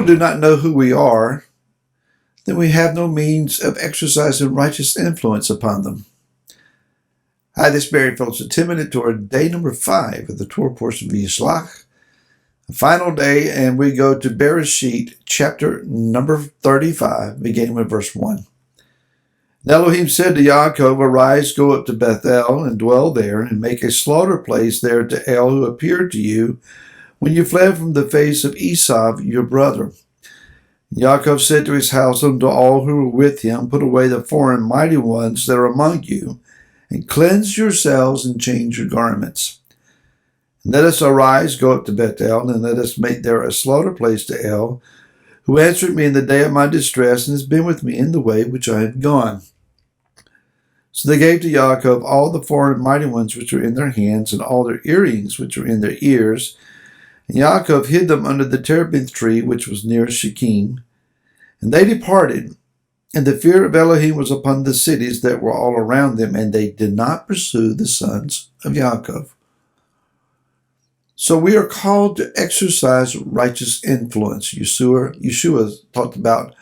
people do not know who we are, then we have no means of exercising righteous influence upon them. Hi, this is Barry Phillips at 10-Minute Torah, day number 5 of the Torah portion of Yishlach. The final day, and we go to Bereshit, chapter number 35, beginning with verse 1. And Elohim said to Yaakov, "Arise, go up to Bethel, and dwell there, and make a slaughter place there to El, who appeared to you when you fled from the face of Esau, your brother." Yaakov said to his household and to all who were with him, "Put away the foreign mighty ones that are among you, and cleanse yourselves and change your garments. And let us arise, go up to Bethel, and let us make there a slaughter place to El, who answered me in the day of my distress, and has been with me in the way which I have gone." So they gave to Yaakov all the foreign mighty ones which were in their hands, and all their earrings which were in their ears. And Yaakov hid them under the terebinth tree which was near Shechem. And they departed, and the fear of Elohim was upon the cities that were all around them, and they did not pursue the sons of Yaakov. So we are called to exercise righteous influence. Yeshua talked about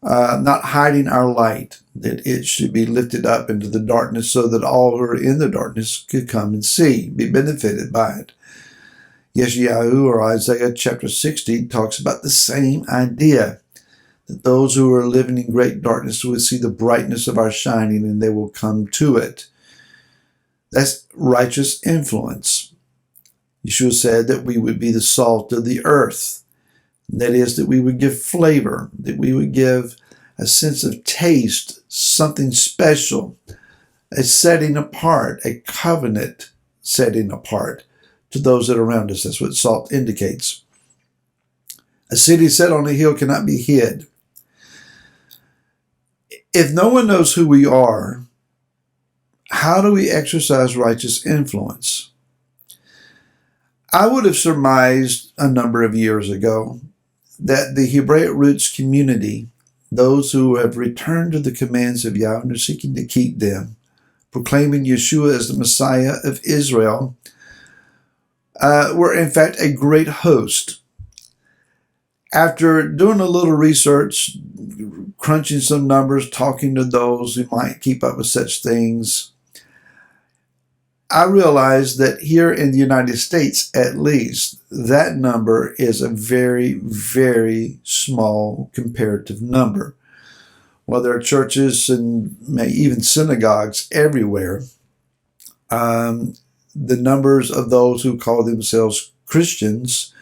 not hiding our light, that it should be lifted up into the darkness so that all who are in the darkness could come and see, be benefited by it. Yeshayahu, or Isaiah chapter 60, talks about the same idea, that those who are living in great darkness will see the brightness of our shining and they will come to it. That's righteous influence. Yeshua said that we would be the salt of the earth. That is, that we would give flavor, that we would give a sense of taste, something special, a setting apart, a covenant setting apart to those that are around us. That's what salt indicates. A city set on a hill cannot be hid. If no one knows who we are, how do we exercise righteous influence? I would have surmised a number of years ago that the Hebraic roots community, those who have returned to the commands of Yahweh and are seeking to keep them, proclaiming Yeshua as the Messiah of Israel, were in fact a great host. After doing a little research, crunching some numbers, talking to those who might keep up with such things, I realized that here in the United States, at least, that number is a very, very small comparative number. While there are churches and even synagogues everywhere, the numbers of those who call themselves Christians,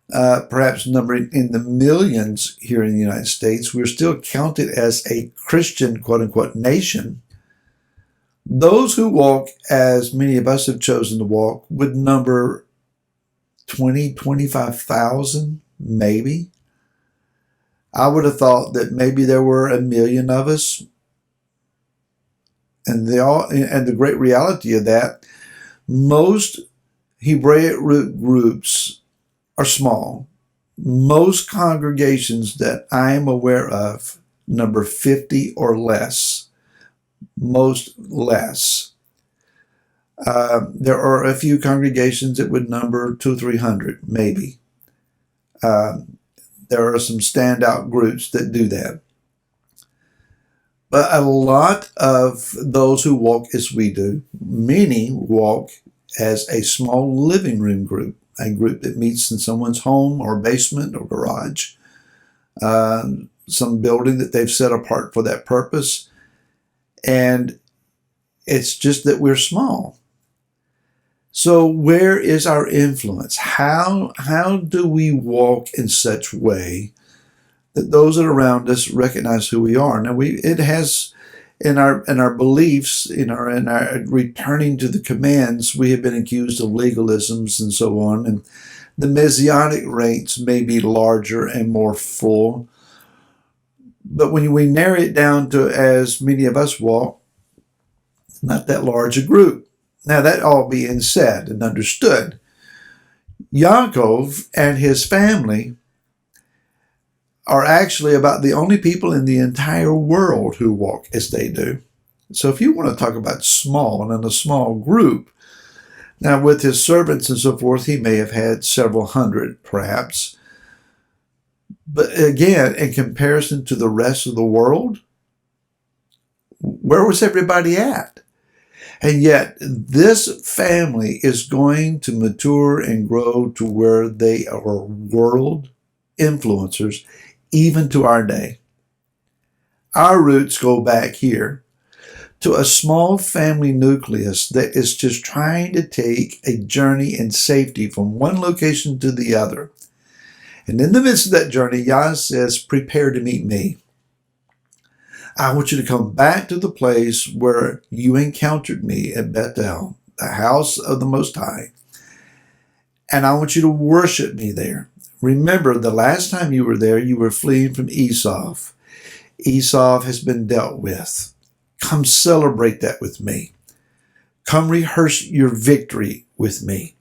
perhaps numbered in the millions here in the United States, we're still counted as a Christian, quote-unquote, nation. Those who walk as many of us have chosen to walk would number 20, 25,000, maybe. I would have thought that maybe there were 1 million of us. And the great reality of that, most Hebraic root groups are small. Most congregations that I am aware of number 50 or less. Most less. There are a few congregations that would number 200 or 300, maybe. There are some standout groups that do that. But a lot of those who walk as we do, many walk as a small living room group, a group that meets in someone's home or basement or garage, some building that they've set apart for that purpose. And it's just that we're small. So where is our influence? How do we walk in such a way that those that are around us recognize who we are? Now it has in our beliefs, in our returning to the commands, we have been accused of legalisms and so on, and the messianic rates may be larger and more full. But when we narrow it down to as many of us walk, not that large a group. Now that all being said and understood, Yaakov and his family are actually about the only people in the entire world who walk as they do. So if you want to talk about small and in a small group, now with his servants and so forth, he may have had several hundred perhaps. But again, in comparison to the rest of the world, where was everybody at? And yet, this family is going to mature and grow to where they are world influencers, even to our day. Our roots go back here to a small family nucleus that is just trying to take a journey in safety from one location to the other. And in the midst of that journey, Yah says, prepare to meet me. I want you to come back to the place where you encountered me at Bethel, the house of the Most High. And I want you to worship me there. Remember, the last time you were there, you were fleeing from Esau. Esau has been dealt with. Come celebrate that with me. Come rehearse your victory with me.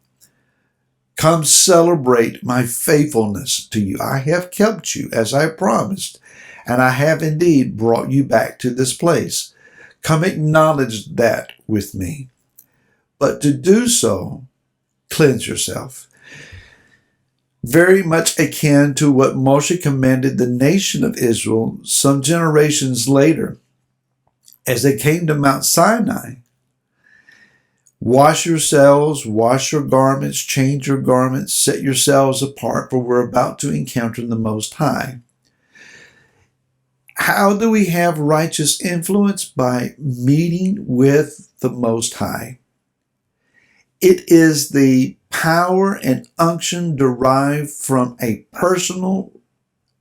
Come celebrate my faithfulness to you. I have kept you as I promised, and I have indeed brought you back to this place. Come acknowledge that with me. But to do so, cleanse yourself. Very much akin to what Moshe commanded the nation of Israel some generations later as they came to Mount Sinai. Wash yourselves, wash your garments, change your garments, set yourselves apart, for we're about to encounter the Most High. How do we have righteous influence? By meeting with the Most High. It is the power and unction derived from a personal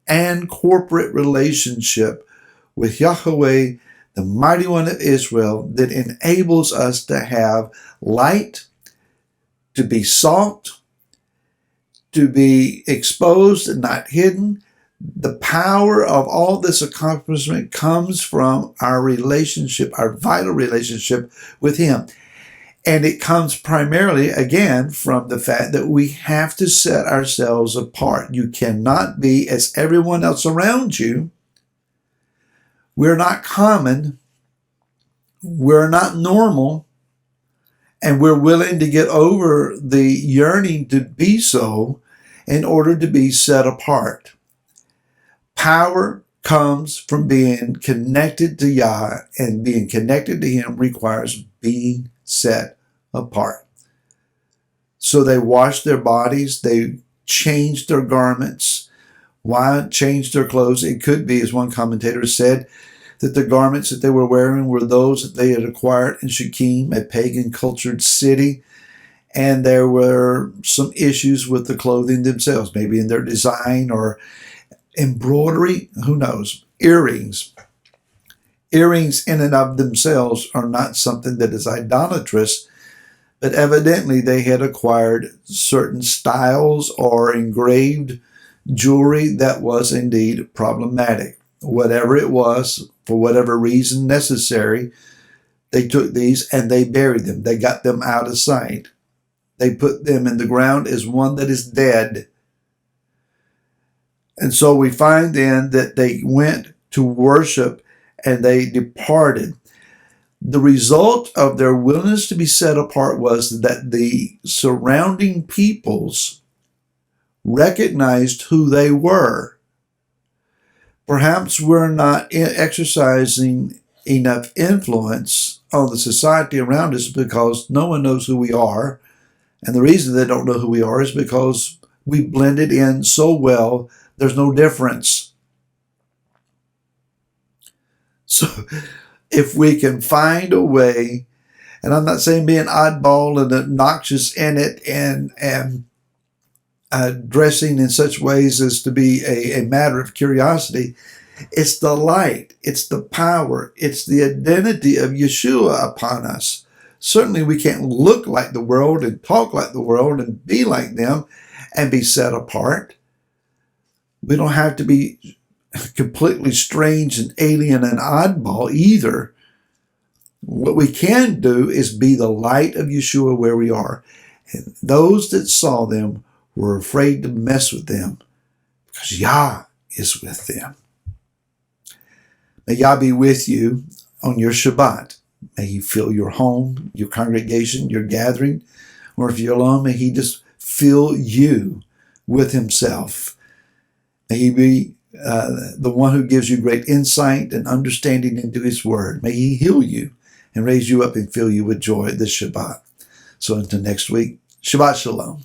and corporate relationship with Yahweh, the Mighty One of Israel, that enables us to have light, to be salt, to be exposed and not hidden. The power of all this accomplishment comes from our relationship, our vital relationship with Him. And it comes primarily, again, from the fact that we have to set ourselves apart. You cannot be as everyone else around you. We're not common. We're not normal. And we're willing to get over the yearning to be so in order to be set apart. Power comes from being connected to Yah, and being connected to Him requires being set apart. So they washed their bodies, they changed their garments. Why change their clothes? It could be, as one commentator said, that the garments that they were wearing were those that they had acquired in Shechem, a pagan cultured city, and there were some issues with the clothing themselves, maybe in their design or embroidery, who knows, earrings. Earrings in and of themselves are not something that is idolatrous, but evidently they had acquired certain styles or engraved jewelry that was indeed problematic. Whatever it was, for whatever reason necessary, they took these and they buried them. They got them out of sight. They put them in the ground as one that is dead. And so we find then that they went to worship and they departed. The result of their willingness to be set apart was that the surrounding peoples recognized who they were. Perhaps we're not exercising enough influence on the society around us because no one knows who we are. And the reason they don't know who we are is because we blended in so well, there's no difference. So if we can find a way, and I'm not saying being oddball and obnoxious in it and dressing in such ways as to be a matter of curiosity, it's the light, it's the power, it's the identity of Yeshua upon us. Certainly we can't look like the world and talk like the world and be like them and be set apart. We don't have to be completely strange and alien and oddball either. What we can do is be the light of Yeshua where we are. And those that saw them were afraid to mess with them because Yah is with them. May Yah be with you on your Shabbat. May He fill your home, your congregation, your gathering, or if you're alone, may He just fill you with Himself. May he be the one who gives you great insight and understanding into his word. May he heal you and raise you up and fill you with joy this Shabbat. So until next week, Shabbat Shalom.